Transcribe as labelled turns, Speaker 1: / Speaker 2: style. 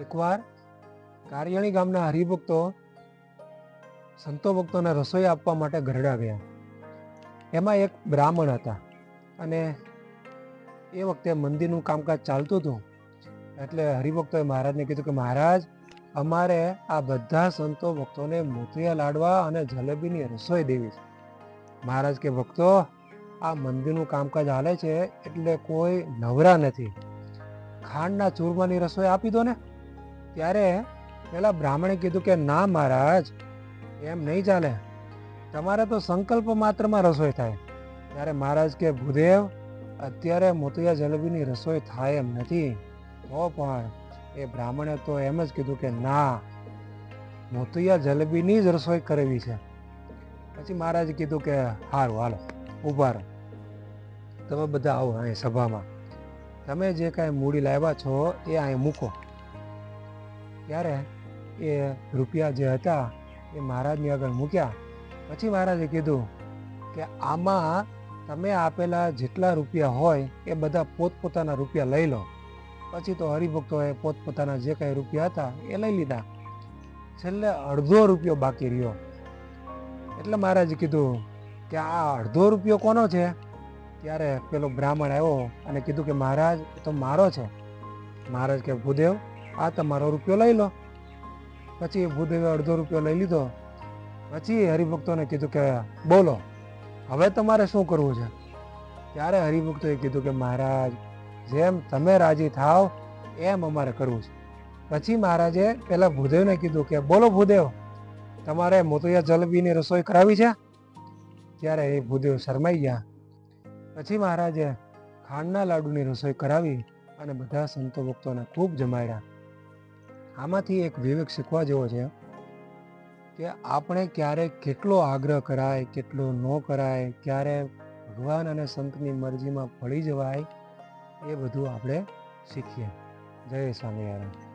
Speaker 1: એકવાર કારિયાણી ગામના હરિભક્તો સંતો ભક્તોને રસોઈ આપવા માટે ગરડા ગયા. એમાં એક બ્રાહ્મણ હતા અને એ વખતે મંદિરનું કામકાજ ચાલતું હતું. એટલે હરિભક્તોએ મહારાજને કીધું કે મહારાજ, અમારે આ બધા સંતો ભક્તોને મોતિયા લાડવા અને જલેબીની રસોઈ દેવી છે. મહારાજ કે ભક્તો, આ મંદિરનું કામકાજ હાલે છે એટલે કોઈ નવરા નથી, ખાંડના ચૂરમાની રસોઈ આપી દો ને. ત્યારે પેલા બ્રાહ્મણે કીધું કે ના મહારાજ, એમ નહીં ચાલે, તમારે તો સંકલ્પ માત્રમાં રસોઈ થાય. ત્યારે મહારાજ કે ભૂદેવ, અત્યારે મોતિયા જલેબીની રસોઈ થાય એમ નથી. તો પણ એ બ્રાહ્મણે તો એમ જ કીધું કે ના, મોતિયા જલેબીની જ રસોઈ કરવી છે. પછી મહારાજે કીધું કે હારું હાલો, ઊભા રહો, તમે બધા આવો અહીં સભામાં, તમે જે કાંઈ મૂડી લાવ્યા છો એ અહીં મૂકો. ત્યારે એ રૂપિયા જે હતા એ મહારાજની આગળ મૂક્યા. પછી મહારાજે કીધું કે આમાં તમે આપેલા જેટલા રૂપિયા હોય એ બધા પોતપોતાના રૂપિયા લઈ લો. પછી તો હરિભક્તોએ પોતપોતાના જે કાંઈ રૂપિયા હતા એ લઈ લીધા. છેલ્લે અડધો રૂપિયો બાકી રહ્યો. એટલે મહારાજે કીધું કે આ અડધો રૂપિયો કોનો છે? ત્યારે પેલો બ્રાહ્મણ આવ્યો અને કીધું કે મહારાજ, એ તો મારો છે. મહારાજ કે ભૂદેવ, આ તમારો રૂપિયો લઈ લો. પછી ભૂદેવે અડધો રૂપિયો લઈ લીધો. પછી હરિભક્તોને કીધું કે બોલો, હવે તમારે શું કરવું છે? ત્યારે હરિભક્તોએ કીધું કે મહારાજ, જેમ તમે રાજી થાવ એમ અમારે કરવું છે. પછી મહારાજે પેલા ભૂદેવને કીધું કે બોલો ભૂદેવ, તમારે મોતિયા જલેબીની રસોઈ કરાવી છે? ત્યારે એ ભૂદેવ શરમાઈ ગયા. પછી મહારાજે ખાંડના લાડુની રસોઈ કરાવી અને બધા સંતો ભક્તોને ખૂબ જમાડ્યા. આમાંથી એક વિવેક શીખવા જેવો છે કે આપણે ક્યારે કેટલો આગ્રહ કરાય, કેટલો ન કરાય, ક્યારે ભગવાન અને સંતની મરજીમાં પડી જવાય, એ બધું આપણે શીખીએ. જય સ્વામિનારાયણ.